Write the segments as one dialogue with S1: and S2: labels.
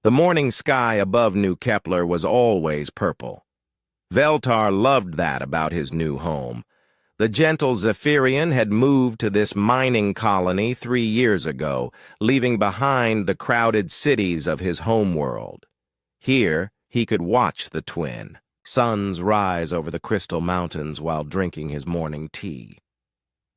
S1: The morning sky above New Kepler was always purple. Veltar loved that about his new home. The gentle Zephyrian had moved to this mining colony 3 years ago, leaving behind the crowded cities of his homeworld. Here, he could watch the twin suns rise over the crystal mountains while drinking his morning tea.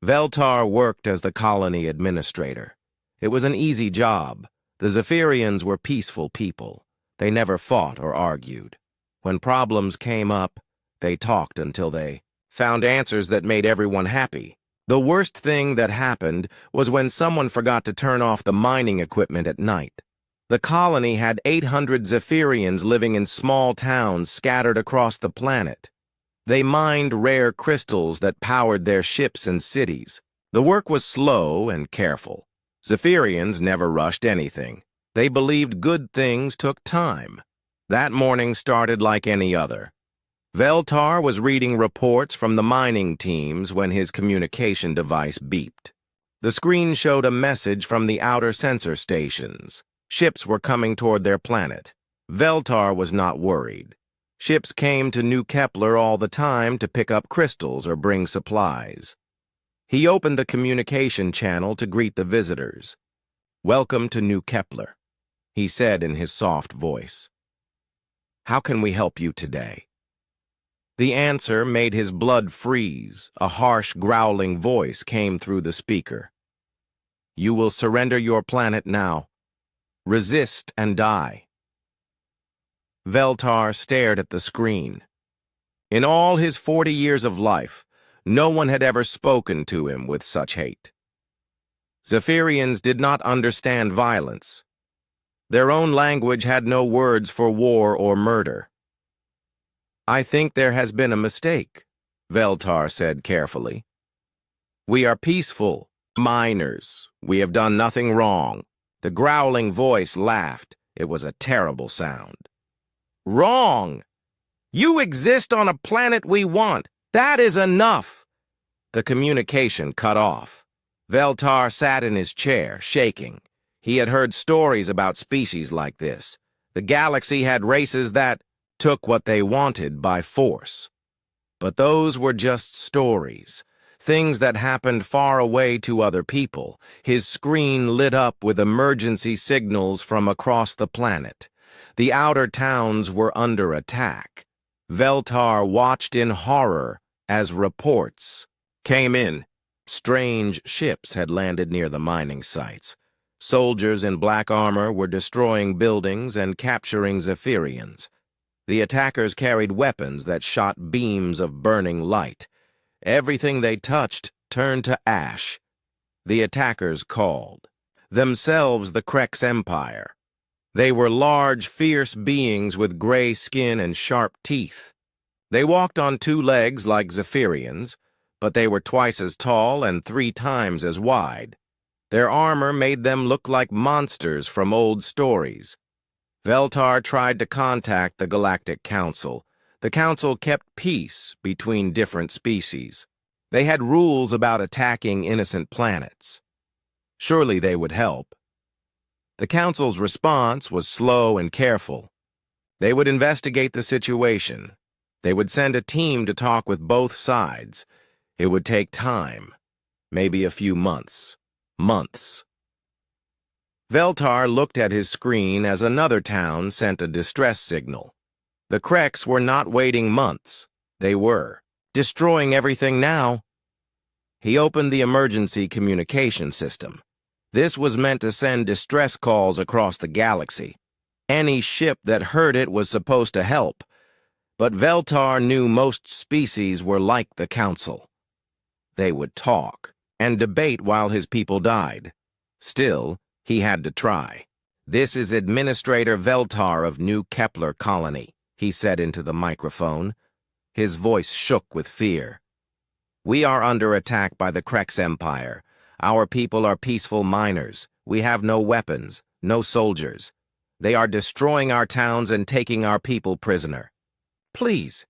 S1: Veltar worked as the colony administrator. It was an easy job. The Zephyrians were peaceful people. They never fought or argued. When problems came up, they talked until they found answers that made everyone happy. The worst thing that happened was when someone forgot to turn off the mining equipment at night. The colony had 800 Zephyrians living in small towns scattered across the planet. They mined rare crystals that powered their ships and cities. The work was slow and careful. Zephyrians never rushed anything. They believed good things took time. That morning started like any other. Veltar was reading reports from the mining teams when his communication device beeped. The screen showed a message from the outer sensor stations. Ships were coming toward their planet. Veltar was not worried. Ships came to New Kepler all the time to pick up crystals or bring supplies. He opened the communication channel to greet the visitors. "Welcome to New Kepler," he said in his soft voice. "How can we help you today?" The answer made his blood freeze. A harsh, growling voice came through the speaker. "You will surrender your planet now. Resist and die." Veltar stared at the screen. In all his 40 years of life, no one had ever spoken to him with such hate. Zephyrians did not understand violence. Their own language had no words for war or murder. "I think there has been a mistake," Veltar said carefully. "We are peaceful miners. We have done nothing wrong." The growling voice laughed. It was a terrible sound. "Wrong! You exist on a planet we want. That is enough!" The communication cut off. Veltar sat in his chair, shaking. He had heard stories about species like this. The galaxy had races that took what they wanted by force. But those were just stories, things that happened far away to other people. His screen lit up with emergency signals from across the planet. The outer towns were under attack. Veltar watched in horror as reports came in. Strange ships had landed near the mining sites. Soldiers in black armor were destroying buildings and capturing Zephyrians. The attackers carried weapons that shot beams of burning light. Everything they touched turned to ash. The attackers called themselves the Krex Empire. They were large, fierce beings with gray skin and sharp teeth. They walked on 2 legs like Zephyrians, but they were twice as tall and 3 times as wide. Their armor made them look like monsters from old stories. Veltar tried to contact the Galactic Council. The Council kept peace between different species. They had rules about attacking innocent planets. Surely they would help. The Council's response was slow and careful. They would investigate the situation. They would send a team to talk with both sides. It would take time, maybe a few months. Months. Veltar looked at his screen as another town sent a distress signal. The Krex were not waiting months. They were destroying everything now. He opened the emergency communication system. This was meant to send distress calls across the galaxy. Any ship that heard it was supposed to help. But Veltar knew most species were like the Council. They would talk and debate while his people died. Still, he had to try. "This is Administrator Veltar of New Kepler Colony," he said into the microphone. His voice shook with fear. "We are under attack by the Krex Empire. Our people are peaceful miners. We have no weapons, no soldiers. They are destroying our towns and taking our people prisoner. Please,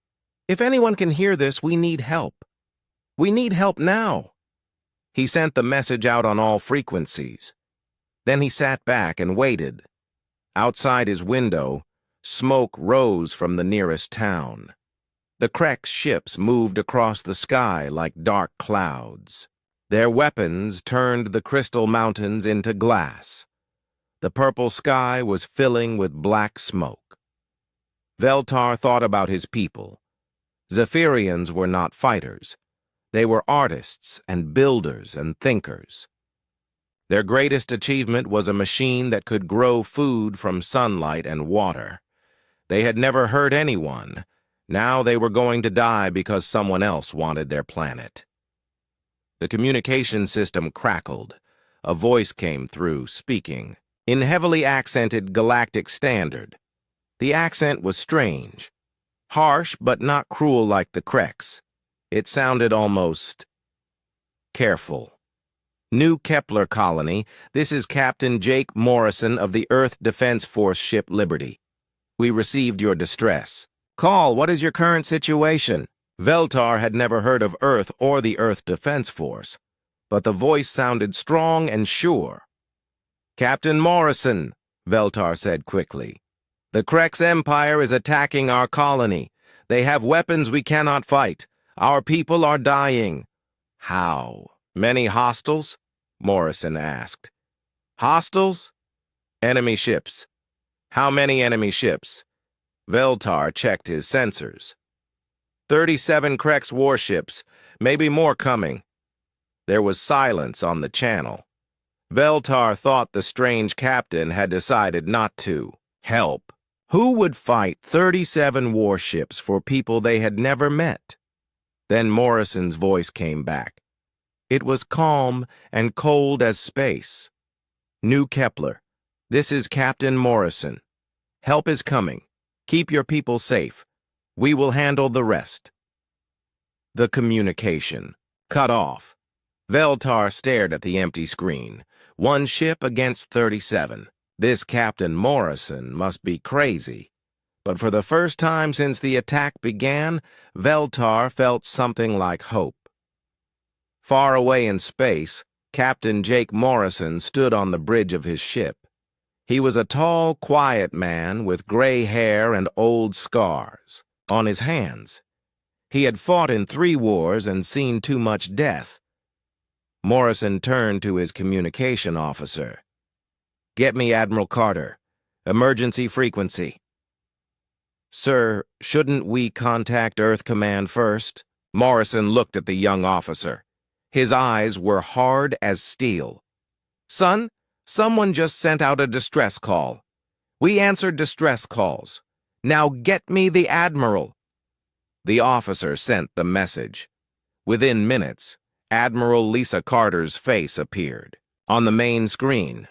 S1: if anyone can hear this, we need help. We need help now." He sent the message out on all frequencies. Then he sat back and waited. Outside his window, smoke rose from the nearest town. The Krek's ships moved across the sky like dark clouds. Their weapons turned the crystal mountains into glass. The purple sky was filling with black smoke. Veltar thought about his people. Zephyrians were not fighters. They were artists and builders and thinkers. Their greatest achievement was a machine that could grow food from sunlight and water. They had never hurt anyone. Now they were going to die because someone else wanted their planet. The communication system crackled. A voice came through, speaking in heavily accented Galactic Standard. The accent was strange, harsh but not cruel like the Kreks. It sounded almost careful. New Kepler Colony, this is Captain Jake Morrison of the Earth Defense Force ship Liberty. We received your distress. Call, what is your current situation? Veltar had never heard of Earth or the Earth Defense Force, but the voice sounded strong and sure. Captain Morrison, Veltar said quickly. The Kreks Empire is attacking our colony. They have weapons we cannot fight. Our people are dying. How? Many hostiles? Morrison asked. Hostiles? Enemy ships. How many enemy ships? Veltar checked his sensors. 37 Kreks warships, maybe more coming. There was silence on the channel. Veltar thought the strange captain had decided not to help. Who would fight 37 warships for people they had never met? Then Morrison's voice came back. It was calm and cold as space. New Kepler, this is Captain Morrison. Help is coming. Keep your people safe. We will handle the rest. The communication cut off. Veltar stared at the empty screen. One ship against 37. This Captain Morrison must be crazy. But for the first time since the attack began, Veltar felt something like hope. Far away in space, Captain Jake Morrison stood on the bridge of his ship. He was a tall, quiet man with gray hair and old scars on his hands. He had fought in 3 wars and seen too much death. Morrison turned to his communication officer. Get me Admiral Carter. Emergency frequency. Sir, shouldn't we contact Earth Command first? Morrison looked at the young officer. His eyes were hard as steel. Son, someone just sent out a distress call. We answered distress calls. Now get me the Admiral. The officer sent the message. Within minutes, Admiral Lisa Carter's face appeared on the main screen.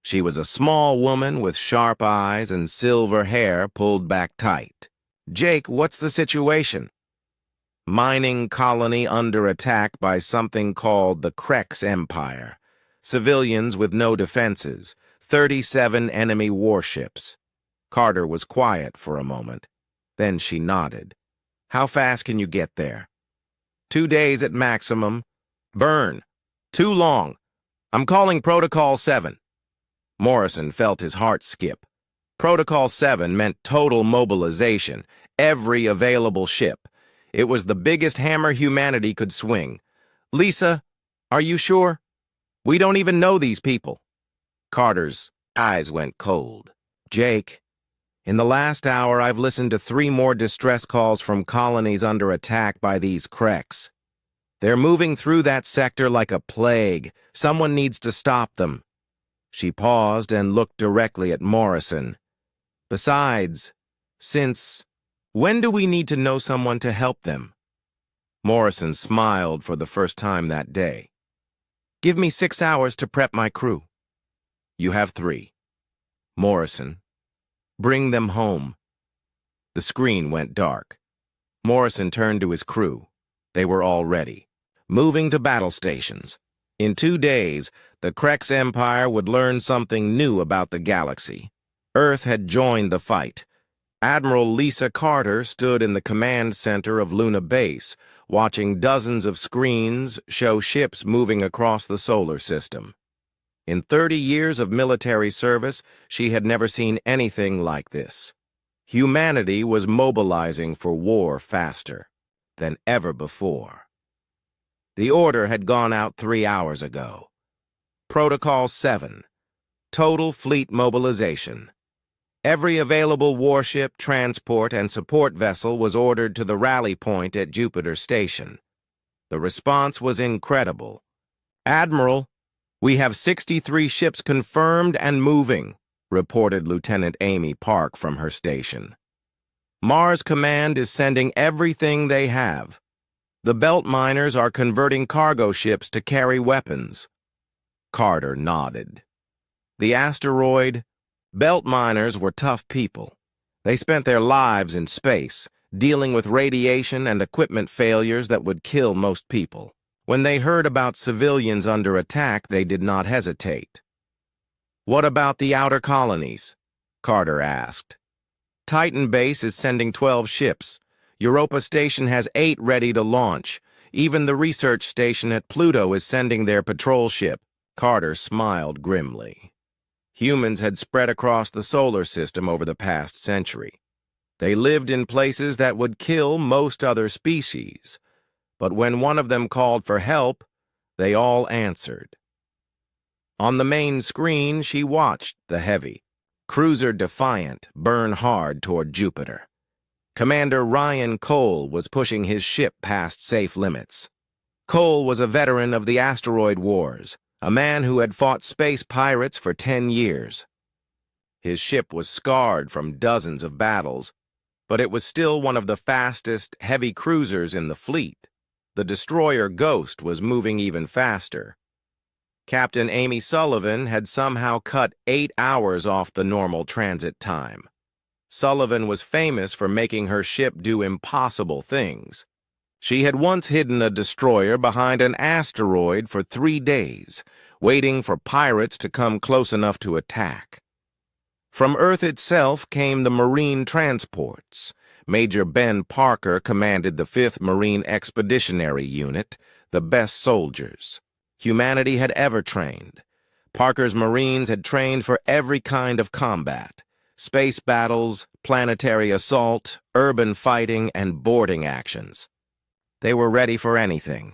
S1: She was a small woman with sharp eyes and silver hair pulled back tight. Jake, what's the situation? Mining colony under attack by something called the Kreks Empire. Civilians with no defenses. 37 enemy warships. Carter was quiet for a moment. Then she nodded. How fast can you get there? 2 days at maximum. Burn. Too long. I'm calling Protocol 7. Morrison felt his heart skip. Protocol 7 meant total mobilization, every available ship. It was the biggest hammer humanity could swing. Lisa, are you sure? We don't even know these people. Carter's eyes went cold. Jake, in the last hour I've listened to 3 more distress calls from colonies under attack by these Kreks. They're moving through that sector like a plague. Someone needs to stop them. She paused and looked directly at Morrison. Besides, when do we need to know someone to help them? Morrison smiled for the first time that day. Give me 6 hours to prep my crew. You have 3. Morrison, bring them home. The screen went dark. Morrison turned to his crew. They were all ready, moving to battle stations. In 2 days, the Kreks Empire would learn something new about the galaxy. Earth had joined the fight. Admiral Lisa Carter stood in the command center of Luna Base, watching dozens of screens show ships moving across the solar system. In 30 years of military service, she had never seen anything like this. Humanity was mobilizing for war faster than ever before. The order had gone out 3 hours ago. Protocol 7. Total fleet mobilization. Every available warship, transport, and support vessel was ordered to the rally point at Jupiter Station. The response was incredible. "Admiral, we have 63 ships confirmed and moving," reported Lieutenant Amy Park from her station. "Mars Command is sending everything they have. The belt miners are converting cargo ships to carry weapons." Carter nodded. The asteroid, belt miners were tough people. They spent their lives in space, dealing with radiation and equipment failures that would kill most people. When they heard about civilians under attack, they did not hesitate. "What about the outer colonies?" Carter asked. "Titan Base is sending 12 ships. Europa Station has 8 ready to launch. Even the research station at Pluto is sending their patrol ship." Carter smiled grimly. Humans had spread across the solar system over the past century. They lived in places that would kill most other species. But when one of them called for help, they all answered. On the main screen, she watched the heavy cruiser Defiant burn hard toward Jupiter. Commander Ryan Cole was pushing his ship past safe limits. Cole was a veteran of the asteroid wars, a man who had fought space pirates for 10 years. His ship was scarred from dozens of battles, but it was still one of the fastest heavy cruisers in the fleet. The destroyer Ghost was moving even faster. Captain Amy Sullivan had somehow cut 8 hours off the normal transit time. Sullivan was famous for making her ship do impossible things. She had once hidden a destroyer behind an asteroid for 3 days, waiting for pirates to come close enough to attack. From Earth itself came the Marine transports. Major Ben Parker commanded the 5th Marine Expeditionary Unit, the best soldiers humanity had ever trained. Parker's Marines had trained for every kind of combat: space battles, planetary assault, urban fighting, and boarding actions. They were ready for anything.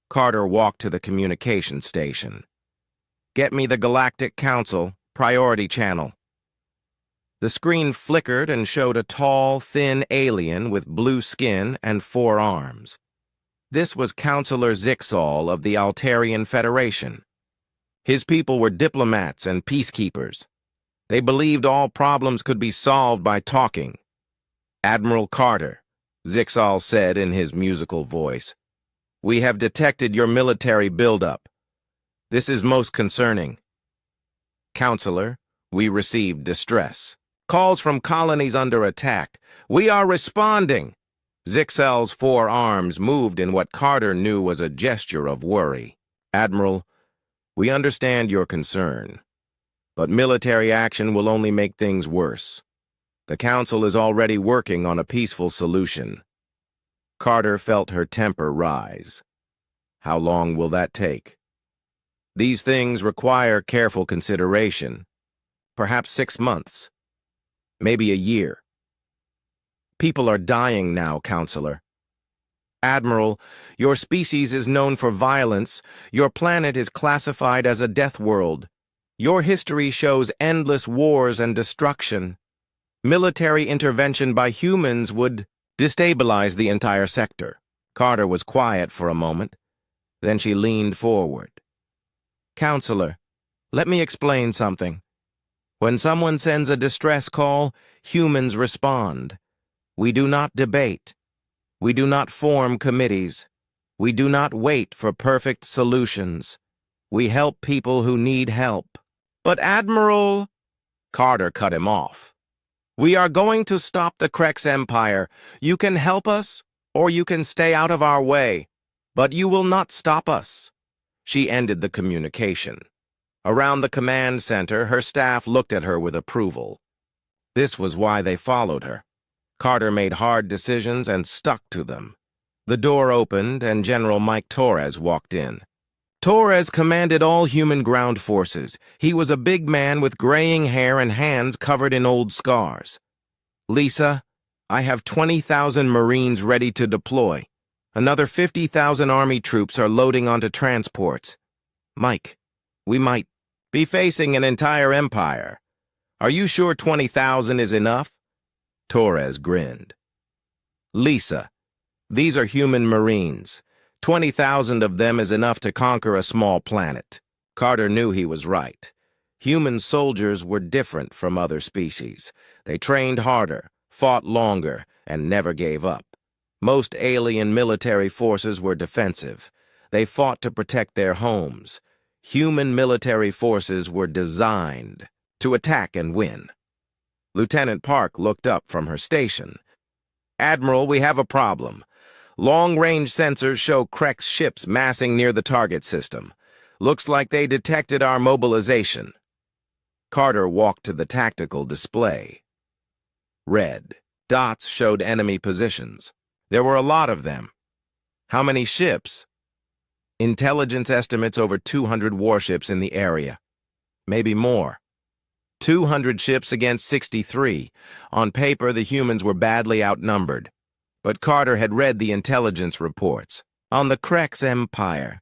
S1: Carter walked to the communication station. "Get me the Galactic Council, priority channel." The screen flickered and showed a tall, thin alien with blue skin and 4 arms. This was Counselor Zixal of the Altarian Federation. His people were diplomats and peacekeepers. They believed all problems could be solved by talking. "Admiral Carter," Zixal said in his musical voice, "we have detected your military buildup. This is most concerning. Counselor, we received distress. Calls from colonies under attack. We are responding." Zixal's 4 arms moved in what Carter knew was a gesture of worry. "Admiral, we understand your concern, but military action will only make things worse. The Council is already working on a peaceful solution." Carter felt her temper rise. How long will that take? These things require careful consideration. Perhaps 6 months. Maybe a year. People are dying now, Counselor. "Admiral, your species is known for violence. Your planet is classified as a death world. Your history shows endless wars and destruction. Military intervention by humans would destabilize the entire sector." Carter was quiet for a moment. Then she leaned forward. "Counselor, let me explain something. When someone sends a distress call, humans respond. We do not debate. We do not form committees. We do not wait for perfect solutions. We help people who need help." "But Admiral—" Carter cut him off. "We are going to stop the Krex Empire. You can help us, or you can stay out of our way. But you will not stop us." She ended the communication. Around the command center, her staff looked at her with approval. This was why they followed her. Carter made hard decisions and stuck to them. The door opened, and General Mike Torres walked in. Torres commanded all human ground forces. He was a big man with graying hair and hands covered in old scars. Lisa, I have 20,000 Marines ready to deploy. Another 50,000 Army troops are loading onto transports. Mike, we might be facing an entire empire. Are you sure 20,000 is enough? Torres grinned. Lisa, these are human Marines. 20,000 of them is enough to conquer a small planet. Carter knew he was right. Human soldiers were different from other species. They trained harder, fought longer, and never gave up. Most alien military forces were defensive. They fought to protect their homes. Human military forces were designed to attack and win. Lieutenant Park looked up from her station. Admiral, we have a problem. Long-range sensors show Krek's ships massing near the target system. Looks like they detected our mobilization. Carter walked to the tactical display. Red dots showed enemy positions. There were a lot of them. How many ships? Intelligence estimates over 200 warships in the area. Maybe more. 200 ships against 63. On paper, the humans were badly outnumbered. But Carter had read the intelligence reports. On the Krek's empire,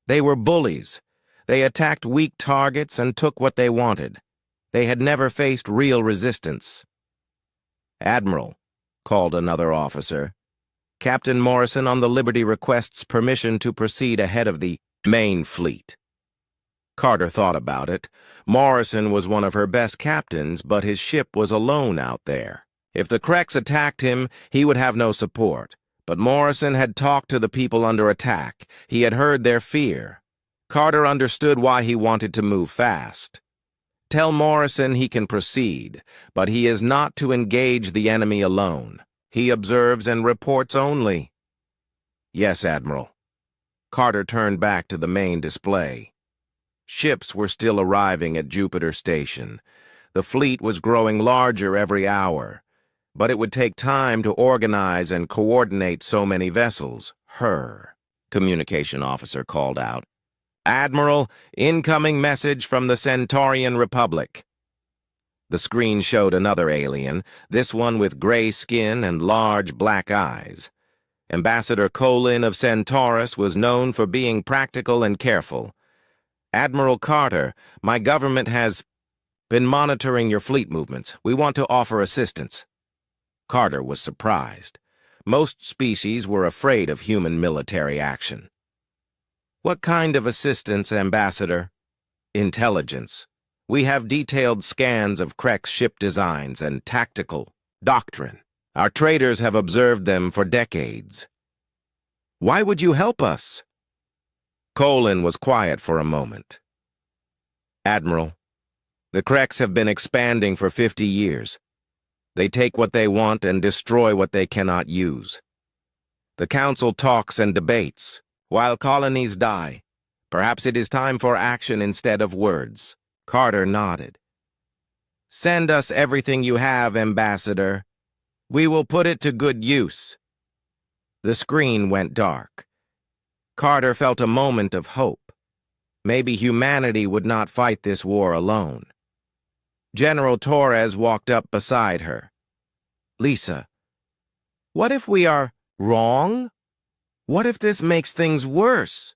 S1: they were bullies. They attacked weak targets and took what they wanted. They had never faced real resistance. Admiral, called another officer. Captain Morrison on the Liberty requests permission to proceed ahead of the main fleet. Carter thought about it. Morrison was one of her best captains, but his ship was alone out there. If the Kreks attacked him, he would have no support. But Morrison had talked to the people under attack. He had heard their fear. Carter understood why he wanted to move fast. Tell Morrison he can proceed, but he is not to engage the enemy alone. He observes and reports only. Yes, Admiral. Carter turned back to the main display. Ships were still arriving at Jupiter Station. The fleet was growing larger every hour. But it would take time to organize and coordinate so many vessels. Her communication officer called out. Admiral, incoming message from the Centaurian Republic. The screen showed another alien, this one with gray skin and large black eyes. Ambassador Colin of Centaurus was known for being practical and careful. Admiral Carter, my government has been monitoring your fleet movements. We want to offer assistance. Carter was surprised. Most species were afraid of human military action. What kind of assistance, Ambassador? Intelligence. We have detailed scans of Krek's ship designs and tactical doctrine. Our traders have observed them for decades. Why would you help us? Colin was quiet for a moment. Admiral, the Kreks have been expanding for 50 years. They take what they want and destroy what they cannot use. The Council talks and debates, while colonies die. Perhaps it is time for action instead of words. Carter nodded. Send us everything you have, Ambassador. We will put it to good use. The screen went dark. Carter felt a moment of hope. Maybe humanity would not fight this war alone. General Torres walked up beside her. Lisa, what if we are wrong? What if this makes things worse?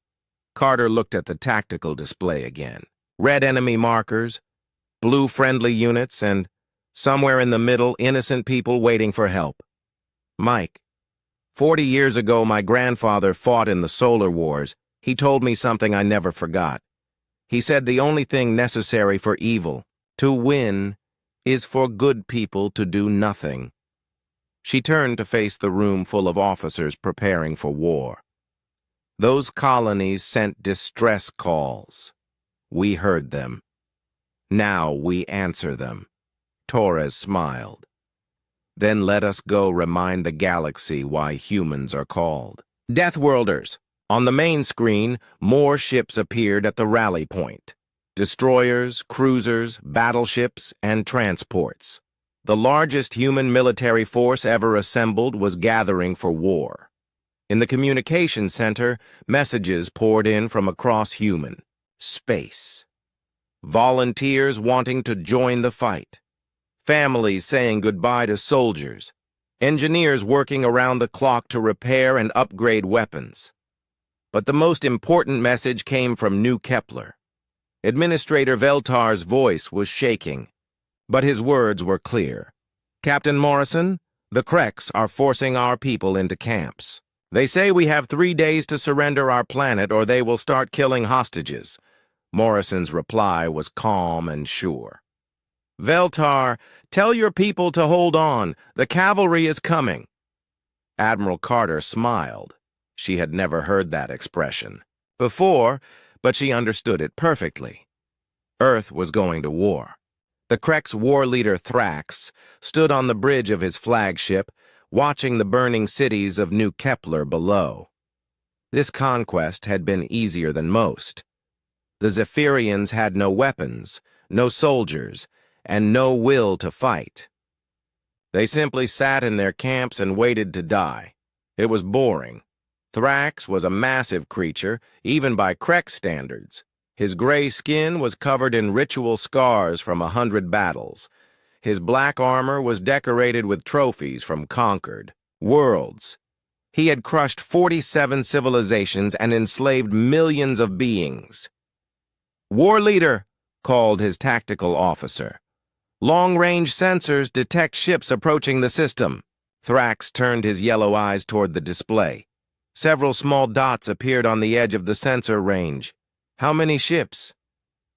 S1: Carter looked at the tactical display again. Red enemy markers, blue friendly units, and somewhere in the middle, innocent people waiting for help. Mike, 40 years ago, my grandfather fought in the Solar Wars. He told me something I never forgot. He said the only thing necessary for evil to win is for good people to do nothing. She turned to face the room full of officers preparing for war. Those colonies sent distress calls. We heard them. Now we answer them. Torres smiled. Then let us go remind the galaxy why humans are called Deathworlders. On the main screen, more ships appeared at the rally point. Destroyers, cruisers, battleships, and transports. The largest human military force ever assembled was gathering for war. In the communication center, messages poured in from across human space. Volunteers wanting to join the fight. Families saying goodbye to soldiers. Engineers working around the clock to repair and upgrade weapons. But the most important message came from New Kepler. Administrator Veltar's voice was shaking, but his words were clear. Captain Morrison, the Kreks are forcing our people into camps. They say we have 3 days to surrender our planet or they will start killing hostages. Morrison's reply was calm and sure. Veltar, tell your people to hold on. The cavalry is coming. Admiral Carter smiled. She had never heard that expression before, but she understood it perfectly. Earth was going to war. The Kreks war leader Thrax stood on the bridge of his flagship, watching the burning cities of New Kepler below. This conquest had been easier than most. The Zephyrians had no weapons, no soldiers, and no will to fight. They simply sat in their camps and waited to die. It was boring. Thrax was a massive creature, even by Krek standards. His gray skin was covered in ritual scars from 100 battles. His black armor was decorated with trophies from conquered worlds. He had crushed 47 civilizations and enslaved millions of beings. "War leader," called his tactical officer. "Long-range sensors detect ships approaching the system." Thrax turned his yellow eyes toward the display. Several small dots appeared on the edge of the sensor range. "How many ships?"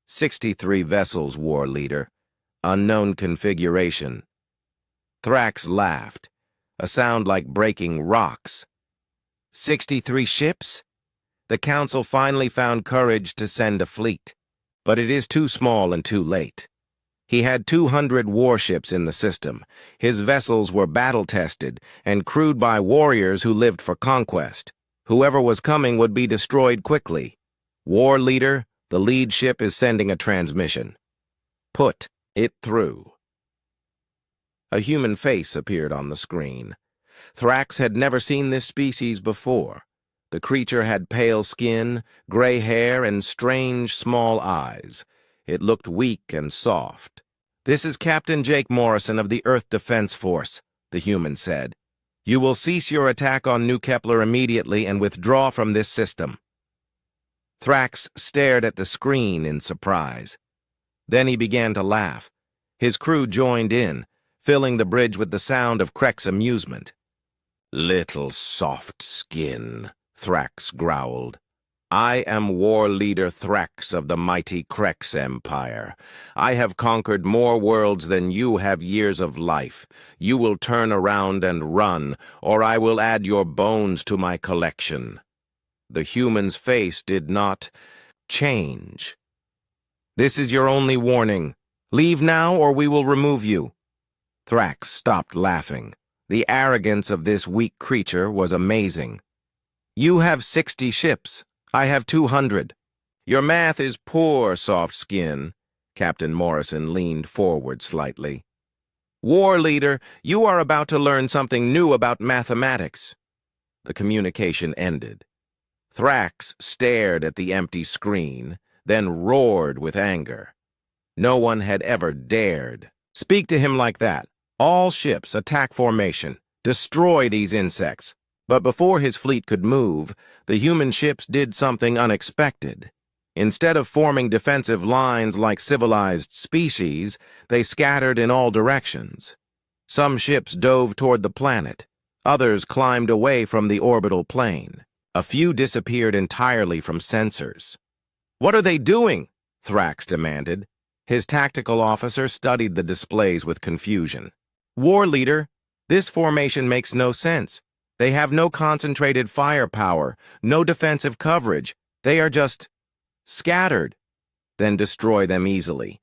S1: 63 vessels, War Leader. Unknown configuration." Thrax laughed, a sound like breaking rocks. 63 ships? The Council finally found courage to send a fleet. But it is too small and too late. He had 200 warships in the system. His vessels were battle-tested and crewed by warriors who lived for conquest. Whoever was coming would be destroyed quickly. "War leader, the lead ship is sending a transmission. Put it through." A human face appeared on the screen. Thrax had never seen this species before. The creature had pale skin, gray hair, and strange, small eyes. It looked weak and soft. "This is Captain Jake Morrison of the Earth Defense Force," the human said. "You will cease your attack on New Kepler immediately and withdraw from this system." Thrax stared at the screen in surprise. Then he began to laugh. His crew joined in, filling the bridge with the sound of Krek's amusement. "Little soft skin," Thrax growled. "I am War Leader Thrax of the mighty Krex Empire. I have conquered more worlds than you have years of life. You will turn around and run, or I will add your bones to my collection." The human's face did not change. "This is your only warning. Leave now or we will remove you." Thrax stopped laughing. The arrogance of this weak creature was amazing. "You have 60 ships. I have 200. Your math is poor, soft skin." Captain Morrison leaned forward slightly. "War leader, you are about to learn something new about mathematics." The communication ended. Thrax stared at the empty screen, then roared with anger. No one had ever dared speak to him like that. "All ships, attack formation. Destroy these insects." But before his fleet could move, the human ships did something unexpected. Instead of forming defensive lines like civilized species, they scattered in all directions. Some ships dove toward the planet. Others climbed away from the orbital plane. A few disappeared entirely from sensors. "What are they doing?" Thrax demanded. His tactical officer studied the displays with confusion. "War leader, this formation makes no sense. They have no concentrated firepower, no defensive coverage. They are just scattered." "Then destroy them easily."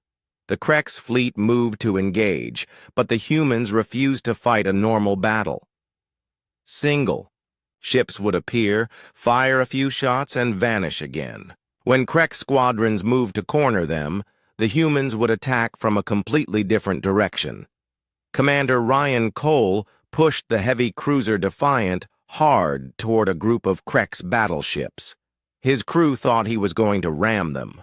S1: The Krek's fleet moved to engage, but the humans refused to fight a normal battle. Single. Ships would appear, fire a few shots, and vanish again. When Krek squadrons moved to corner them, the humans would attack from a completely different direction. Commander Ryan Cole pushed the heavy cruiser Defiant hard toward a group of Krek's battleships. His crew thought he was going to ram them.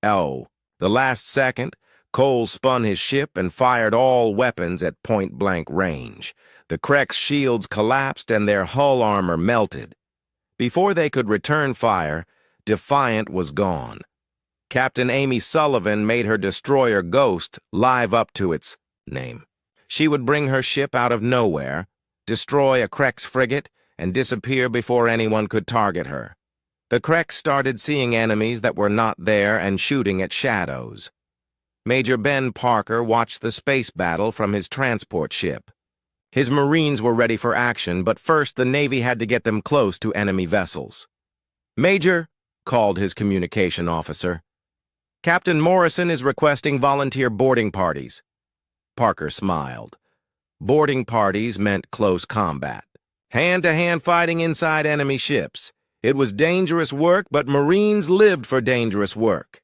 S1: The last second, Cole spun his ship and fired all weapons at point-blank range. The Krek's shields collapsed and their hull armor melted. Before they could return fire, Defiant was gone. Captain Amy Sullivan made her destroyer Ghost live up to its name. She would bring her ship out of nowhere, destroy a Krek's frigate, and disappear before anyone could target her. The Kreks started seeing enemies that were not there and shooting at shadows. Major Ben Parker watched the space battle from his transport ship. His Marines were ready for action, but first the Navy had to get them close to enemy vessels. "Major," called his communication officer, "Captain Morrison is requesting volunteer boarding parties." Parker smiled. Boarding parties meant close combat. Hand-to-hand fighting inside enemy ships. It was dangerous work, but Marines lived for dangerous work.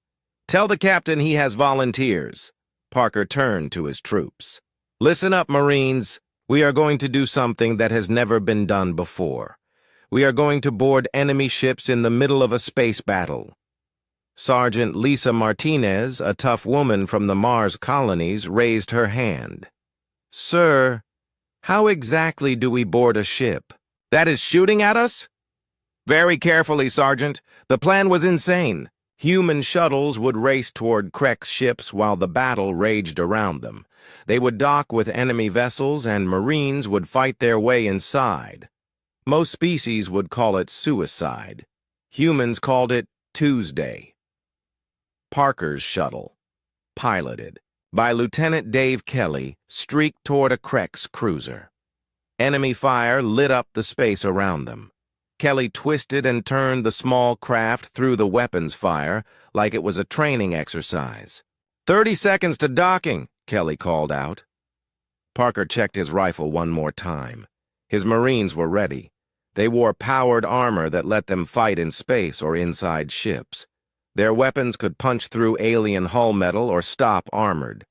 S1: "Tell the captain he has volunteers." Parker turned to his troops. "Listen up, Marines. We are going to do something that has never been done before. We are going to board enemy ships in the middle of a space battle." Sergeant Lisa Martinez, a tough woman from the Mars colonies, raised her hand. "Sir, how exactly do we board a ship? That is shooting at us?" "Very carefully, Sergeant. The plan was insane. Human shuttles would race toward Krek's ships while the battle raged around them. They would dock with enemy vessels, and Marines would fight their way inside. Most species would call it suicide. Humans called it Tuesday." Parker's shuttle, piloted by Lieutenant Dave Kelly, streaked toward a Krek's cruiser. Enemy fire lit up the space around them. Kelly twisted and turned the small craft through the weapons fire like it was a training exercise. 30 seconds to docking," Kelly called out. Parker checked his rifle one more time. His Marines were ready. They wore powered armor that let them fight in space or inside ships. Their weapons could punch through alien hull metal or stop armored.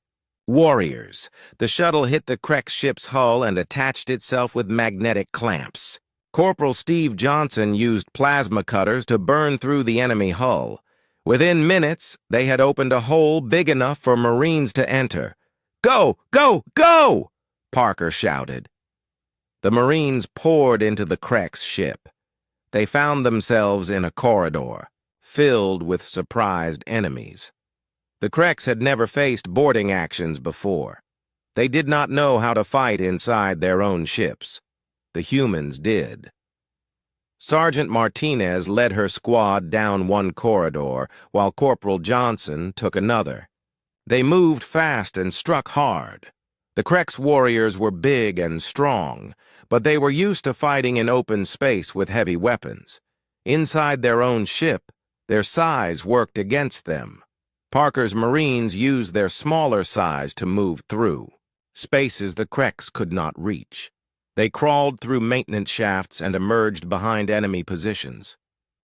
S1: Warriors. The shuttle hit the Krek ship's hull and attached itself with magnetic clamps. Corporal Steve Johnson used plasma cutters to burn through the enemy hull. Within minutes, they had opened a hole big enough for Marines to enter. "Go! Go! Go!" Parker shouted. The Marines poured into the Krek's ship. They found themselves in a corridor, filled with surprised enemies. The Kreks had never faced boarding actions before. They did not know how to fight inside their own ships. The humans did. Sergeant Martinez led her squad down one corridor, while Corporal Johnson took another. They moved fast and struck hard. The Krek's warriors were big and strong, but they were used to fighting in open space with heavy weapons. Inside their own ship, their size worked against them. Parker's Marines used their smaller size to move through spaces the Kreks could not reach. They crawled through maintenance shafts and emerged behind enemy positions.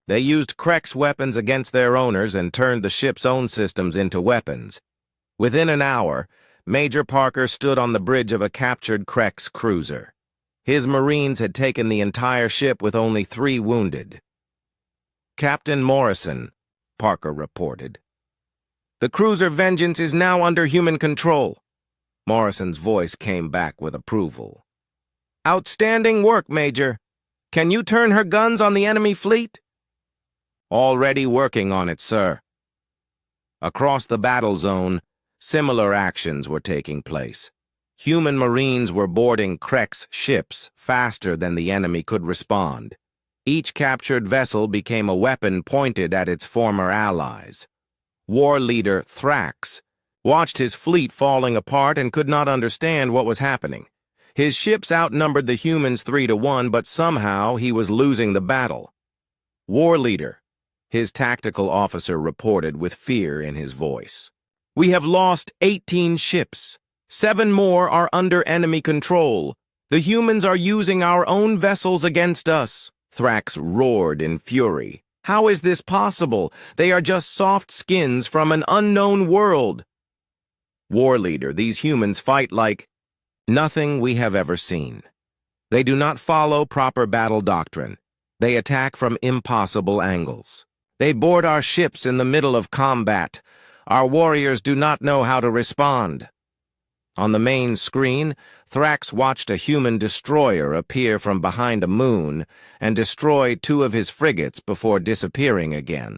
S1: They used Krek's weapons against their owners and turned the ship's own systems into weapons. Within an hour, Major Parker stood on the bridge of a captured Krek's cruiser. His Marines had taken the entire ship with only 3 wounded. "Captain Morrison," Parker reported. "The cruiser Vengeance is now under human control." Morrison's voice came back with approval. "Outstanding work, Major. Can you turn her guns on the enemy fleet?" "Already working on it, sir." Across the battle zone, similar actions were taking place. Human Marines were boarding Krek's ships faster than the enemy could respond. Each captured vessel became a weapon pointed at its former allies. War leader Thrax watched his fleet falling apart and could not understand what was happening. His ships outnumbered the humans 3-1, but somehow he was losing the battle. "War leader," his tactical officer reported with fear in his voice. "We have lost 18 ships. 7 more are under enemy control. The humans are using our own vessels against us." Thrax roared in fury. "How is this possible? They are just soft skins from an unknown world." "War leader, these humans fight like nothing we have ever seen. They do not follow proper battle doctrine. They attack from impossible angles. They board our ships in the middle of combat. Our warriors do not know how to respond. On the main screen, Thrax watched a human destroyer appear from behind a moon and destroy 2 of his frigates before disappearing again.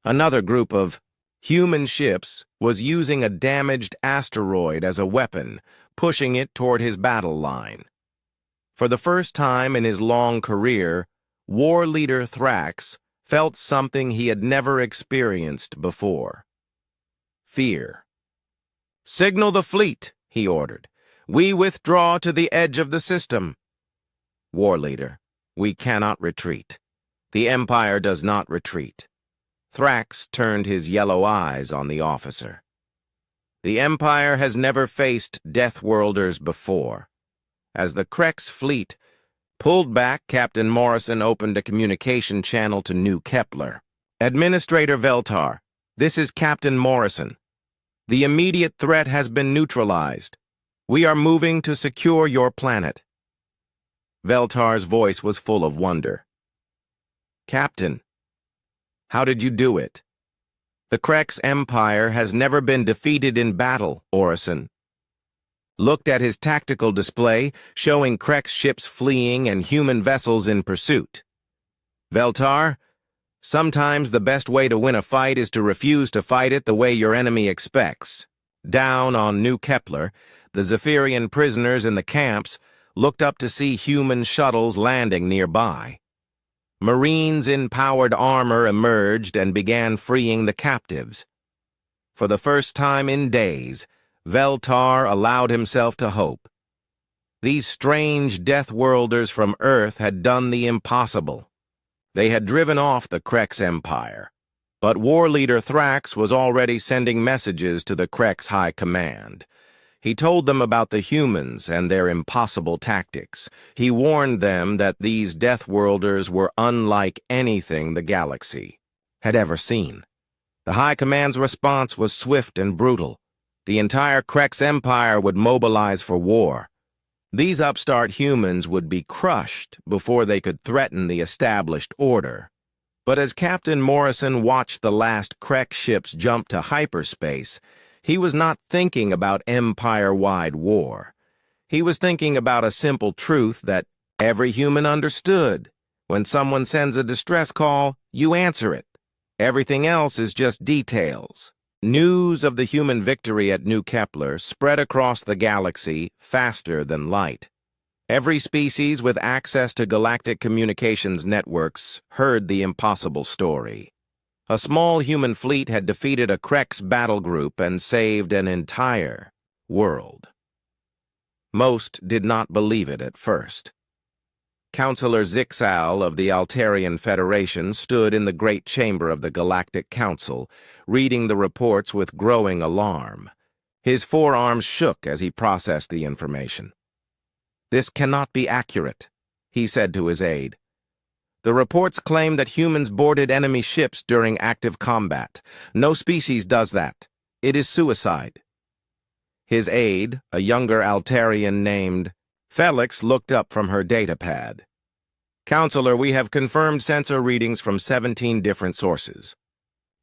S1: Another group of human ships was using a damaged asteroid as a weapon, pushing it toward his battle line. For the first time in his long career, war leader Thrax felt something he had never experienced before. Fear. "Signal the fleet," he ordered. "We withdraw to the edge of the system." "War leader, we cannot retreat. The Empire does not retreat." Thrax turned his yellow eyes on the officer. "The Empire has never faced Deathworlders before." As the Krex fleet pulled back, Captain Morrison opened a communication channel to New Kepler. "Administrator Veltar, this is Captain Morrison. The immediate threat has been neutralized. We are moving to secure your planet." Veltar's voice was full of wonder. "Captain, how did you do it? The Krex Empire has never been defeated in battle," Orison looked at his tactical display, showing Krex ships fleeing and human vessels in pursuit. "Veltar, sometimes the best way to win a fight is to refuse to fight it the way your enemy expects." Down on New Kepler, the Zephyrian prisoners in the camps looked up to see human shuttles landing nearby. Marines in powered armor emerged and began freeing the captives. For the first time in days, Veltar allowed himself to hope. These strange Deathworlders from Earth had done the impossible. They had driven off the Krex Empire, but war leader Thrax was already sending messages to the Krex High Command. He told them about the humans and their impossible tactics. He warned them that these Deathworlders were unlike anything the galaxy had ever seen. The High Command's response was swift and brutal. The entire Krex Empire would mobilize for war. These upstart humans would be crushed before they could threaten the established order. But as Captain Morrison watched the last Krex ships jump to hyperspace, he was not thinking about empire-wide war. He was thinking about a simple truth that every human understood. When someone sends a distress call, you answer it. Everything else is just details. News of the human victory at New Kepler spread across the galaxy faster than light. Every species with access to galactic communications networks heard the impossible story. A small human fleet had defeated a Krex battle group and saved an entire world. Most did not believe it at first. Counselor Zixal of the Altarian Federation stood in the great chamber of the Galactic Council, reading the reports with growing alarm. His forearms shook as he processed the information. "This cannot be accurate," he said to his aide. "The reports claim that humans boarded enemy ships during active combat. No species does that. It is suicide." His aide, a younger Altarian named Felix, looked up from her datapad. "Counselor, we have confirmed sensor readings from 17 different sources.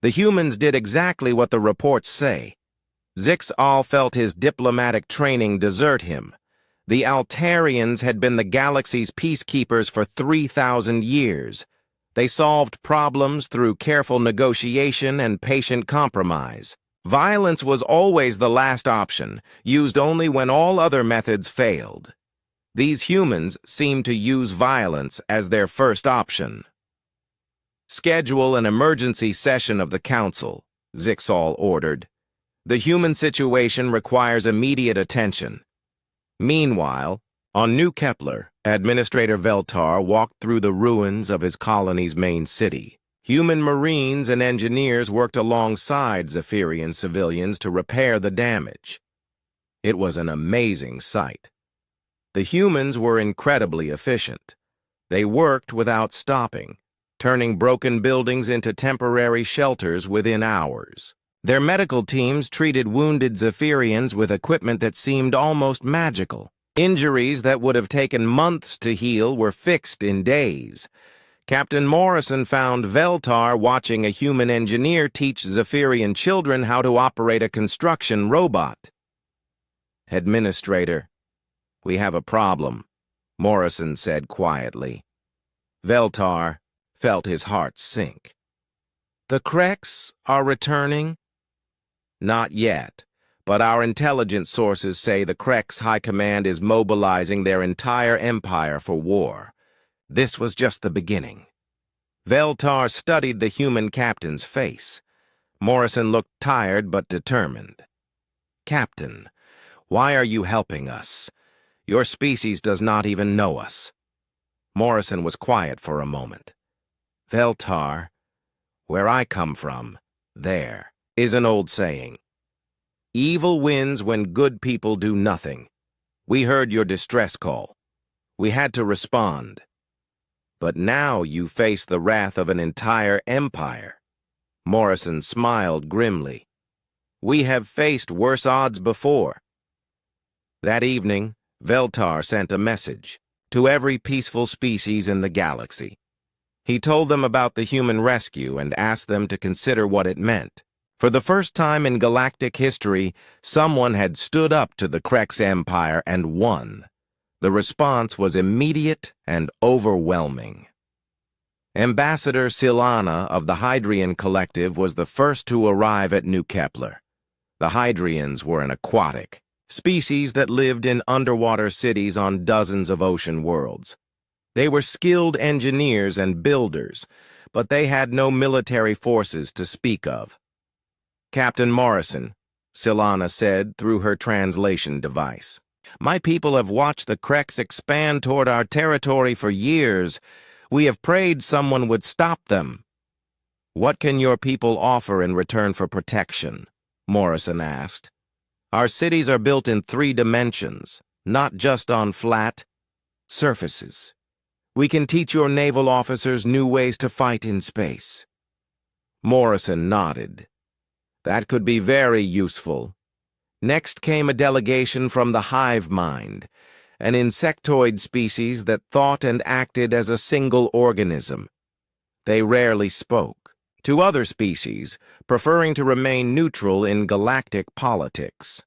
S1: The humans did exactly what the reports say." Zixal felt his diplomatic training desert him. The Altarians had been the galaxy's peacekeepers for 3,000 years. They solved problems through careful negotiation and patient compromise. Violence was always the last option, used only when all other methods failed. These humans seemed to use violence as their first option. "Schedule an emergency session of the Council," Zixal ordered. "The human situation requires immediate attention." Meanwhile, on New Kepler, Administrator Veltar walked through the ruins of his colony's main city. Human marines and engineers worked alongside Zephyrian civilians to repair the damage. It was an amazing sight. The humans were incredibly efficient. They worked without stopping, turning broken buildings into temporary shelters within hours. Their medical teams treated wounded Zephyrians with equipment that seemed almost magical. Injuries that would have taken months to heal were fixed in days. Captain Morrison found Veltar watching a human engineer teach Zephyrian children how to operate a construction robot. "Administrator, we have a problem," Morrison said quietly. Veltar felt his heart sink. "The Krex are returning?" "Not yet, but our intelligence sources say the Krex High Command is mobilizing their entire empire for war. This was just the beginning." Veltar studied the human captain's face. Morrison looked tired but determined. "Captain, why are you helping us? Your species does not even know us." Morrison was quiet for a moment. "Veltar, where I come from, there is an old saying. Evil wins when good people do nothing. We heard your distress call. We had to respond. But now you face the wrath of an entire empire." Morrison smiled grimly. "We have faced worse odds before." That evening, Veltar sent a message to every peaceful species in the galaxy. He told them about the human rescue and asked them to consider what it meant. For the first time in galactic history, someone had stood up to the Krex Empire and won. The response was immediate and overwhelming. Ambassador Silana of the Hydrian Collective was the first to arrive at New Kepler. The Hydrians were an aquatic species that lived in underwater cities on dozens of ocean worlds. They were skilled engineers and builders, but they had no military forces to speak of. "Captain Morrison," Silana said through her translation device, "my people have watched the Krex expand toward our territory for years. We have prayed someone would stop them." "What can your people offer in return for protection?" Morrison asked. "Our cities are built in 3 dimensions, not just on flat surfaces. We can teach your naval officers new ways to fight in space." Morrison nodded. "That could be very useful." Next came a delegation from the hive mind, an insectoid species that thought and acted as a single organism. They rarely spoke to other species, preferring to remain neutral in galactic politics.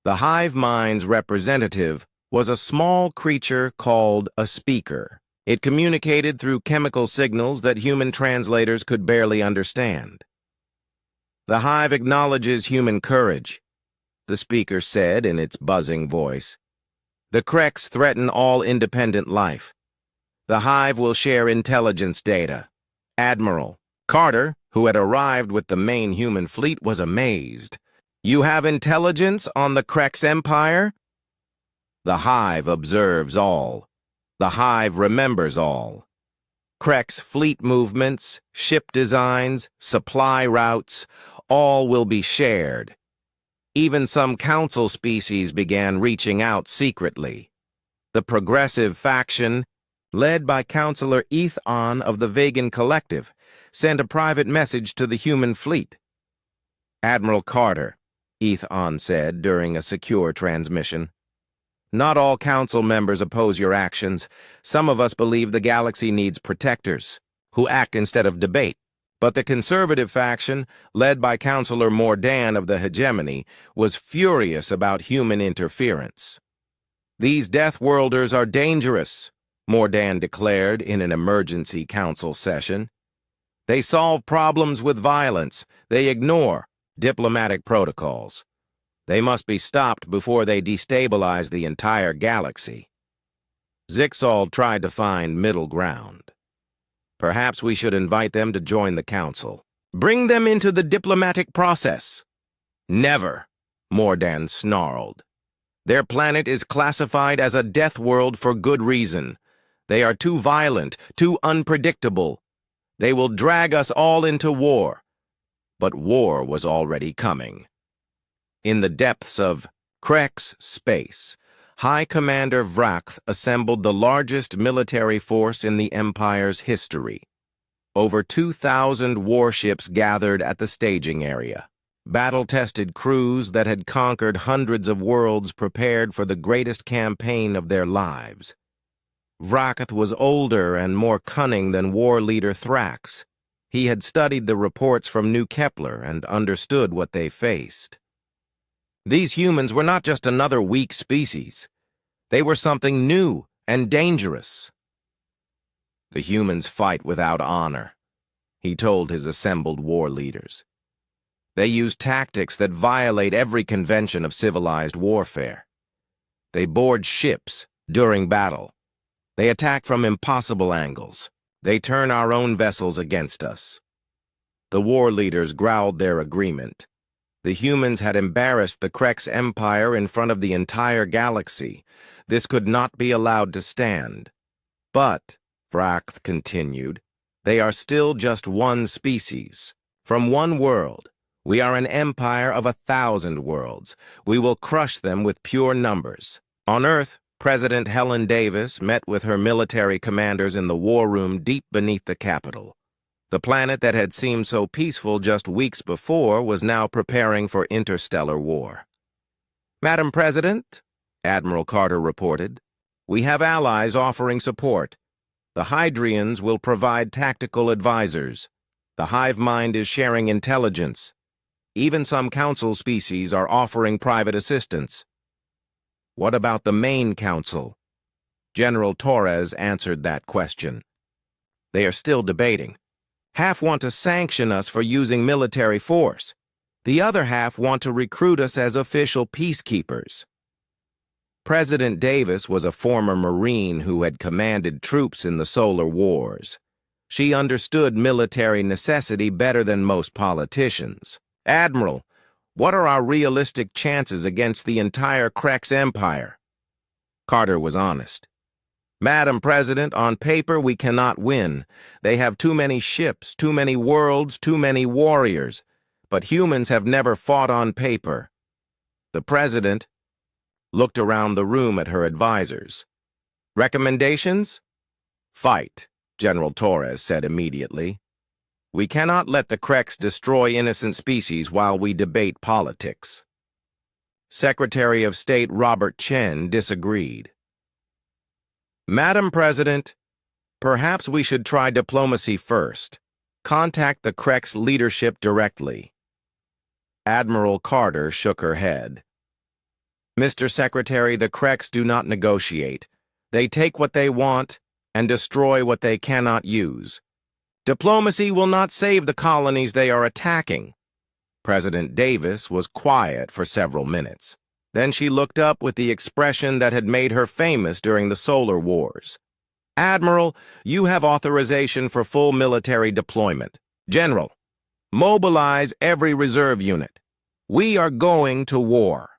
S1: The hive mind's representative was a small creature called a speaker. It communicated through chemical signals that human translators could barely understand. "The hive acknowledges human courage," the speaker said in its buzzing voice. "The Krex threaten all independent life. The hive will share intelligence data." Admiral Carter, who had arrived with the main human fleet, was amazed. "You have intelligence on the Krex Empire?" "The hive observes all. The hive remembers all. Krex fleet movements, ship designs, supply routes, all will be shared. Even some council species began reaching out secretly. The progressive faction, led by Counselor Ethon of the Vegan Collective, sent a private message to the human fleet." "Admiral Carter," Ethon said during a secure transmission, "not all council members oppose your actions. Some of us believe the galaxy needs protectors who act instead of debate. But the conservative faction, led by Counselor Mordan of the Hegemony, was furious about human interference. These Deathworlders are dangerous," Mordan declared in an emergency council session. "They solve problems with violence. They ignore diplomatic protocols. They must be stopped before they destabilize the entire galaxy." Zixal tried to find middle ground. "Perhaps we should invite them to join the council. Bring them into the diplomatic process." "Never," Mordan snarled. "Their planet is classified as a death world for good reason. They are too violent, too unpredictable. They will drag us all into war." But war was already coming. In the depths of Krex space, High Commander Vracht assembled the largest military force in the Empire's history. Over 2,000 warships gathered at the staging area. battle-tested crews that had conquered hundreds of worlds prepared for the greatest campaign of their lives. Vracath was older and more cunning than war leader Thrax. He had studied the reports from New Kepler and understood what they faced. These humans were not just another weak species. They were something new and dangerous. The humans fight without honor, he told his assembled war leaders. They use tactics that violate every convention of civilized warfare. They board ships during battle. They attack from impossible angles. They turn our own vessels against us. The war leaders growled their agreement. The humans had embarrassed the Krex Empire in front of the entire galaxy. This could not be allowed to stand. But, Vracath continued, they are still just one species, from one world. We are an empire of 1,000 worlds. We will crush them with pure numbers. On Earth, President Helen Davis met with her military commanders in the war room deep beneath the Capitol. The planet that had seemed so peaceful just weeks before was now preparing for interstellar war. Madam President, Admiral Carter reported, we have allies offering support. The Hydrians will provide tactical advisors. The hive mind is sharing intelligence. Even some council species are offering private assistance. What about the main council? General Torres answered that question. They are still debating. Half want to sanction us for using military force. The other half want to recruit us as official peacekeepers. President Davis was a former Marine who had commanded troops in the Solar Wars. She understood military necessity better than most politicians. Admiral, what are our realistic chances against the entire Krex Empire? Carter was honest. Madam President, on paper we cannot win. They have too many ships, too many worlds, too many warriors. But humans have never fought on paper. The President looked around the room at her advisors. Recommendations? Fight, General Torres said immediately. We cannot let the Krex destroy innocent species while we debate politics. Secretary of State Robert Chen disagreed. Madam President, perhaps we should try diplomacy first. Contact the Krex leadership directly. Admiral Carter shook her head. Mr. Secretary, the Krex do not negotiate. They take what they want and destroy what they cannot use. Diplomacy will not save the colonies they are attacking. President Davis was quiet for several minutes. Then she looked up with the expression that had made her famous during the Solar Wars. Admiral, you have authorization for full military deployment. General, mobilize every reserve unit. We are going to war.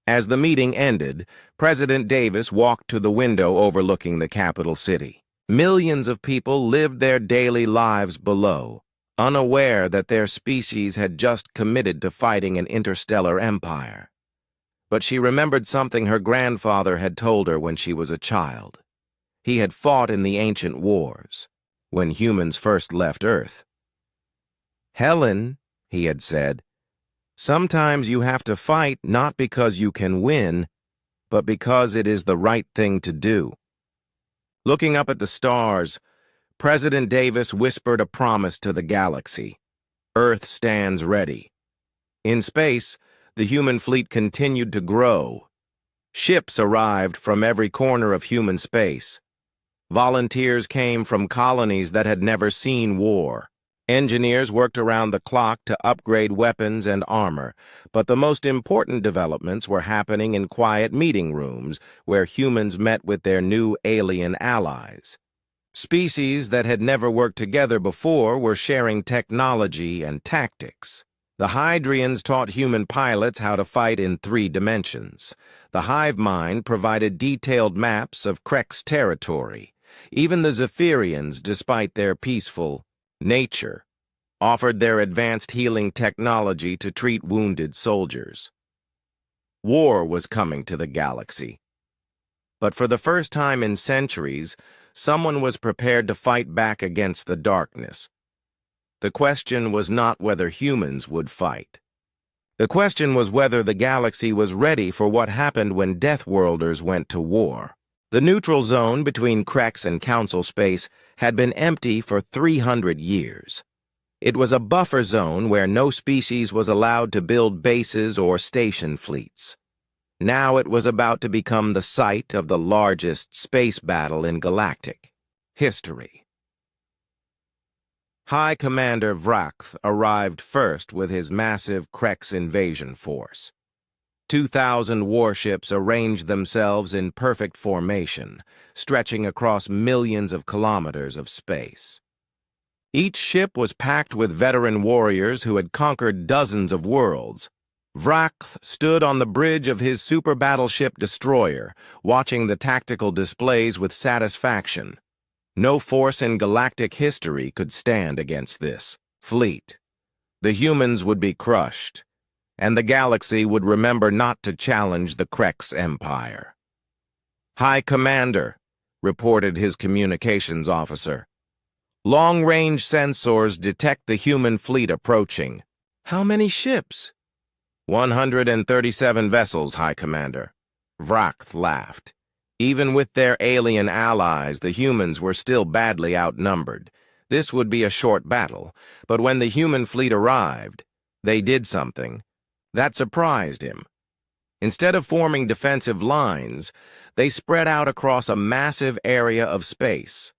S1: As the meeting ended, President Davis walked to the window overlooking the capital city. Millions of people lived their daily lives below, unaware that their species had just committed to fighting an interstellar empire. But she remembered something her grandfather had told her when she was a child. He had fought in the ancient wars, when humans first left Earth. Helen, he had said, sometimes you have to fight not because you can win, but because it is the right thing to do. Looking up at the stars, President Davis whispered a promise to the galaxy. Earth stands ready. In space, the human fleet continued to grow. Ships arrived from every corner of human space. Volunteers came from colonies that had never seen war. Engineers worked around the clock to upgrade weapons and armor, but the most important developments were happening in quiet meeting rooms where humans met with their new alien allies. Species that had never worked together before were sharing technology and tactics. The Hydrians taught human pilots how to fight in 3 dimensions. The hive mind provided detailed maps of Krex territory. Even the Zephyrians, despite their peaceful nature, offered their advanced healing technology to treat wounded soldiers. War was coming to the galaxy. But for the first time in centuries, someone was prepared to fight back against the darkness. The question was not whether humans would fight. The question was whether the galaxy was ready for what happened when Deathworlders went to war. The neutral zone between Krex and Council space had been empty for 300 years. It was a buffer zone where no species was allowed to build bases or station fleets. Now it was about to become the site of the largest space battle in galactic history. High Commander Vrakth arrived first with his massive Krex invasion force. 2,000 warships arranged themselves in perfect formation, stretching across millions of kilometers of space. Each ship was packed with veteran warriors who had conquered dozens of worlds. Vrakth stood on the bridge of his super battleship destroyer, watching the tactical displays with satisfaction. No force in galactic history could stand against this fleet. The humans would be crushed, and the galaxy would remember not to challenge the Krex Empire. "High Commander," reported his communications officer. "Long-range sensors detect the human fleet approaching." "How many ships?" 137 vessels, High Commander." Vrakth laughed. Even with their alien allies, the humans were still badly outnumbered. This would be a short battle, but when the human fleet arrived, they did something that surprised him. Instead of forming defensive lines, they spread out across a massive area of space.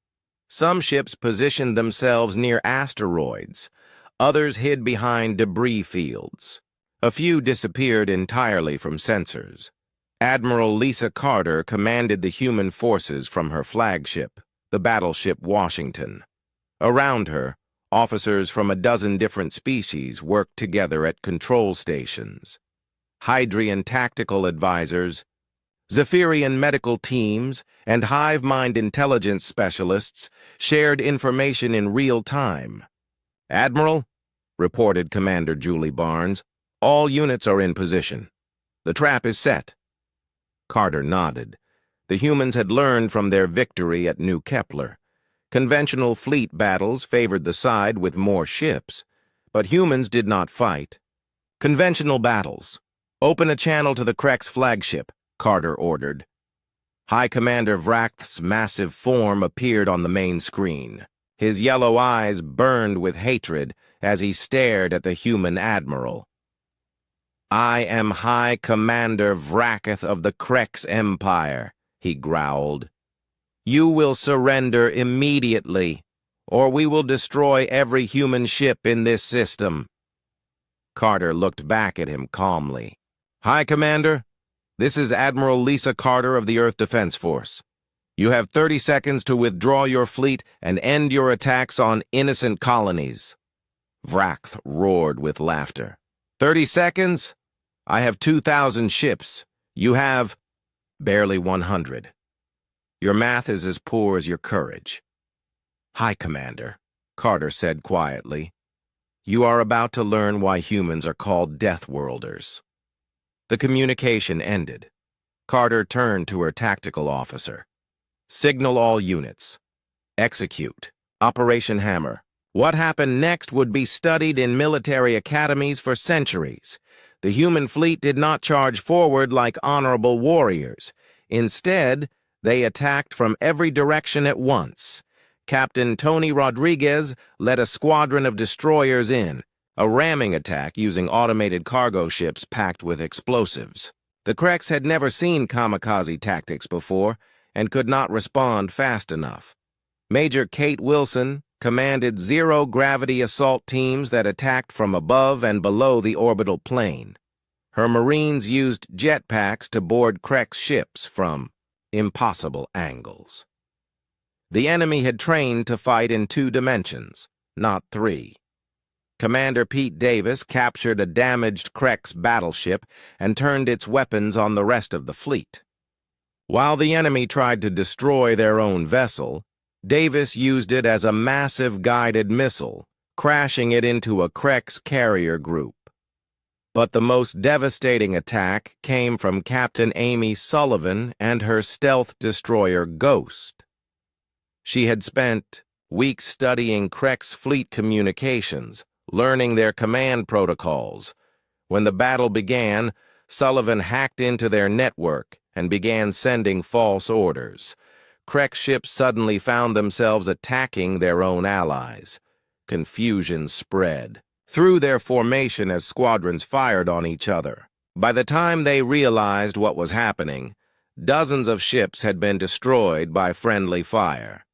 S1: Some ships positioned themselves near asteroids, others hid behind debris fields. A few disappeared entirely from sensors. Admiral Lisa Carter commanded the human forces from her flagship, the battleship Washington. Around her, officers from a dozen different species worked together at control stations. Hydrian tactical advisors, Zephyrian medical teams, and hive mind intelligence specialists shared information in real time. "Admiral," reported Commander Julie Barnes, "all units are in position. The trap is set." Carter nodded. The humans had learned from their victory at New Kepler. Conventional fleet battles favored the side with more ships, but humans did not fight. "Conventional battles. Open a channel to the Krex flagship," Carter ordered. High Commander Vrakth's massive form appeared on the main screen. His yellow eyes burned with hatred as he stared at the human admiral. "I am High Commander Vrakth of the Krex Empire," he growled. "You will surrender immediately, or we will destroy every human ship in this system." Carter looked back at him calmly. "High Commander, this is Admiral Lisa Carter of the Earth Defense Force. You have 30 seconds to withdraw your fleet and end your attacks on innocent colonies." Vrakth roared with laughter. 30 seconds? I have 2,000 ships. You have barely 100. Your math is as poor as your courage." "High Commander," Carter said quietly, "you are about to learn why humans are called Deathworlders." The communication ended. Carter turned to her tactical officer. "Signal all units. Execute. Operation Hammer." What happened next would be studied in military academies for centuries. The human fleet did not charge forward like honorable warriors. Instead, they attacked from every direction at once. Captain Tony Rodriguez led a squadron of destroyers in, a ramming attack using automated cargo ships packed with explosives. The Krex had never seen kamikaze tactics before and could not respond fast enough. Major Kate Wilson commanded zero-gravity assault teams that attacked from above and below the orbital plane. Her Marines used jetpacks to board Krex ships from impossible angles. The enemy had trained to fight in 2 dimensions, not 3. Commander Pete Davis captured a damaged Krex battleship and turned its weapons on the rest of the fleet. While the enemy tried to destroy their own vessel, Davis used it as a massive guided missile, crashing it into a Krex carrier group. But the most devastating attack came from Captain Amy Sullivan and her stealth destroyer Ghost. She had spent weeks studying Krek's fleet communications, learning their command protocols. When the battle began, Sullivan hacked into their network and began sending false orders. Krek's ships suddenly found themselves attacking their own allies. Confusion spread through their formation as squadrons fired on each other. By the time they realized what was happening, dozens of ships had been destroyed by friendly fire.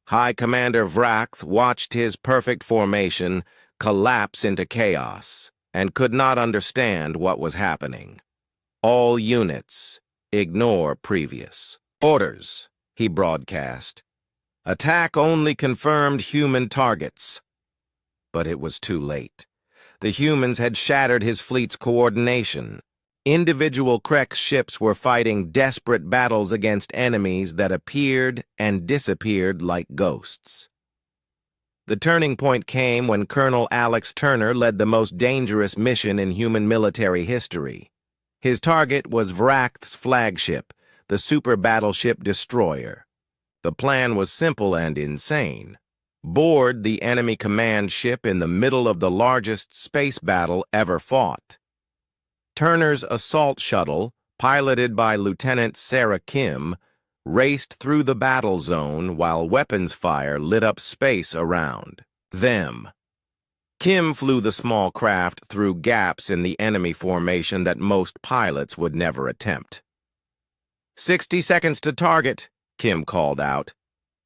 S1: High Commander Vracht watched his perfect formation collapse into chaos and could not understand what was happening. All units, ignore previous orders, he broadcast. Attack only confirmed human targets. But it was too late. The humans had shattered his fleet's coordination. Individual Krek's ships were fighting desperate battles against enemies that appeared and disappeared like ghosts. The turning point came when Colonel Alex Turner led the most dangerous mission in human military history. His target was Vracht's flagship, the super battleship destroyer. The plan was simple and insane. Board the enemy command ship in the middle of the largest space battle ever fought. Turner's assault shuttle, piloted by Lieutenant Sarah Kim, raced through the battle zone while weapons fire lit up space around them. Kim flew the small craft through gaps in the enemy formation that most pilots would never attempt. 60 seconds to target, Kim called out.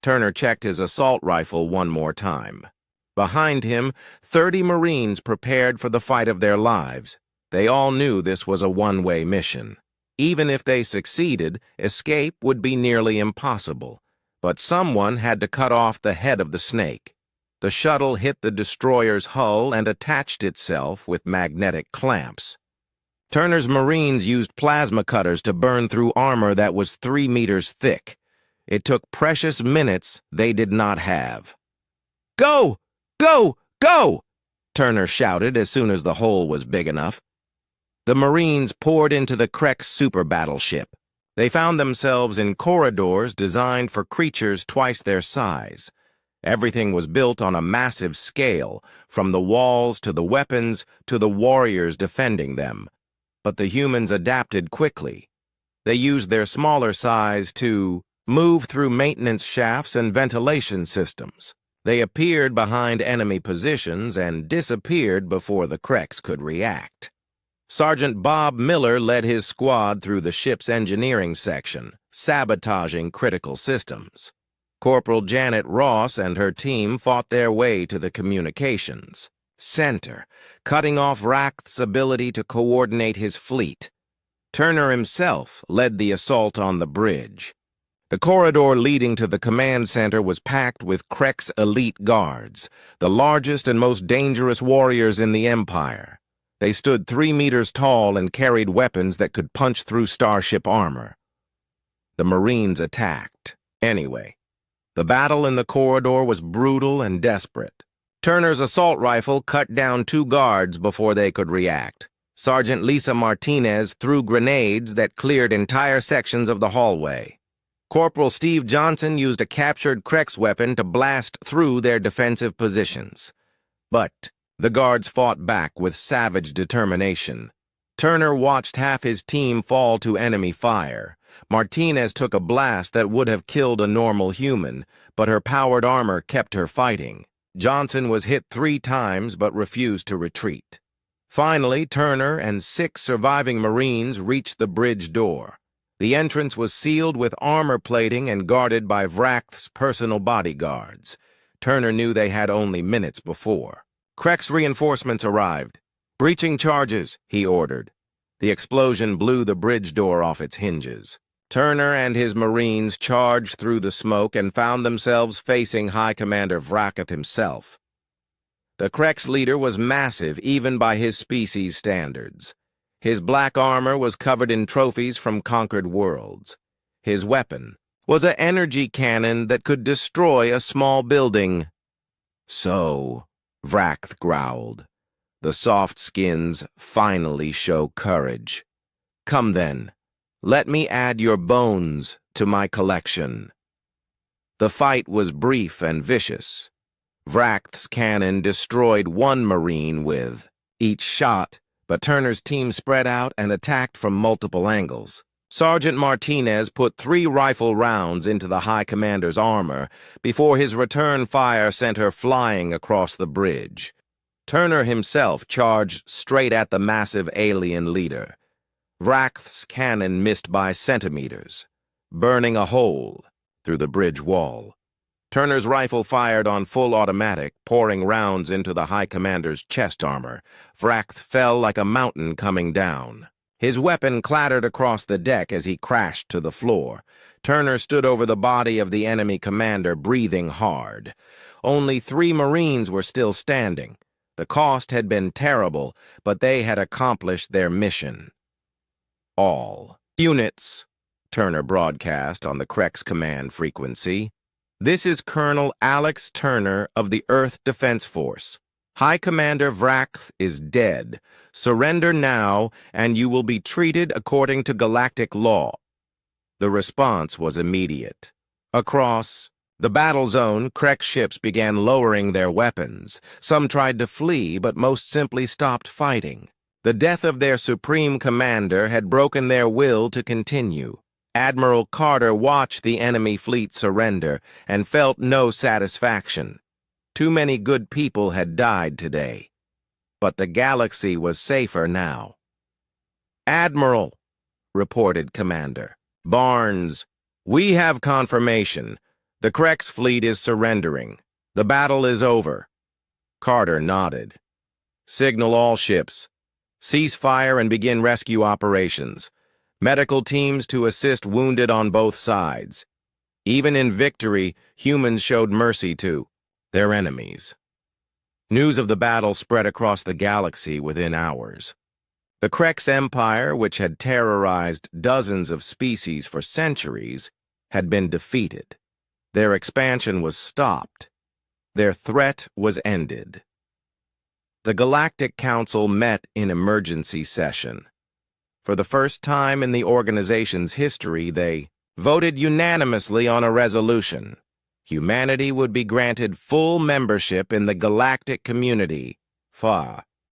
S1: Turner checked his assault rifle one more time. Behind him, 30 Marines prepared for the fight of their lives. They all knew this was a one-way mission. Even if they succeeded, escape would be nearly impossible. But someone had to cut off the head of the snake. The shuttle hit the destroyer's hull and attached itself with magnetic clamps. Turner's Marines used plasma cutters to burn through armor that was 3 meters thick. It took precious minutes they did not have. "Go! Go! Go!" Turner shouted as soon as the hole was big enough. The Marines poured into the Krek's super battleship. They found themselves in corridors designed for creatures twice their size. Everything was built on a massive scale, from the walls to the weapons to the warriors defending them. But the humans adapted quickly. They used their smaller size to move through maintenance shafts and ventilation systems. They appeared behind enemy positions and disappeared before the Kreks could react. Sergeant Bob Miller led his squad through the ship's engineering section, sabotaging critical systems. Corporal Janet Ross and her team fought their way to the communications center, cutting off Vracht's ability to coordinate his fleet. Turner himself led the assault on the bridge. The corridor leading to the command center was packed with Krek's elite guards, the largest and most dangerous warriors in the Empire. They stood 3 meters tall and carried weapons that could punch through starship armor. The Marines attacked. Anyway, the battle in the corridor was brutal and desperate. Turner's assault rifle cut down 2 guards before they could react. Sergeant Lisa Martinez threw grenades that cleared entire sections of the hallway. Corporal Steve Johnson used a captured Krek's weapon to blast through their defensive positions. But the guards fought back with savage determination. Turner watched half his team fall to enemy fire. Martinez took a blast that would have killed a normal human, but her powered armor kept her fighting. Johnson was hit 3 times but refused to retreat. Finally, Turner and 6 surviving Marines reached the bridge door. The entrance was sealed with armor plating and guarded by Vracht's personal bodyguards. Turner knew they had only minutes before. Krek's reinforcements arrived. "Breaching charges," he ordered. The explosion blew the bridge door off its hinges. Turner and his Marines charged through the smoke and found themselves facing High Commander Vracht himself. The Krek's leader was massive even by his species standards. His black armor was covered in trophies from conquered worlds. His weapon was an energy cannon that could destroy a small building. "So," Vracht growled, "the soft skins finally show courage. Come then, let me add your bones to my collection." The fight was brief and vicious. Vrakt's cannon destroyed one Marine with each shot, but Turner's team spread out and attacked from multiple angles. Sergeant Martinez put 3 rifle rounds into the High Commander's armor before his return fire sent her flying across the bridge. Turner himself charged straight at the massive alien leader. Vrakt's cannon missed by centimeters, burning a hole through the bridge wall. Turner's rifle fired on full automatic, pouring rounds into the High Commander's chest armor. Vrakt fell like a mountain coming down. His weapon clattered across the deck as he crashed to the floor. Turner stood over the body of the enemy commander, breathing hard. Only 3 Marines were still standing. The cost had been terrible, but they had accomplished their mission. All units, Turner broadcast on the Krex command frequency. This is Colonel Alex Turner of the Earth Defense Force. High Commander Vrakt is dead. Surrender now, and you will be treated according to galactic law. The response was immediate. Across the battle zone, Krex ships began lowering their weapons. Some tried to flee, but most simply stopped fighting. The death of their supreme commander had broken their will to continue. Admiral Carter watched the enemy fleet surrender and felt no satisfaction. Too many good people had died today. But the galaxy was safer now. "Admiral," reported Commander Barnes, "we have confirmation. The Krex fleet is surrendering. The battle is over." Carter nodded. "Signal all ships. Cease fire and begin rescue operations. Medical teams to assist wounded on both sides. Even in victory, humans showed mercy to their enemies." News of the battle spread across the galaxy within hours. The Krex Empire, which had terrorized dozens of species for centuries, had been defeated. Their expansion was stopped. Their threat was ended. The Galactic Council met in emergency session. For the first time in the organization's history, they voted unanimously on a resolution. Humanity would be granted full membership in the galactic community, HFY.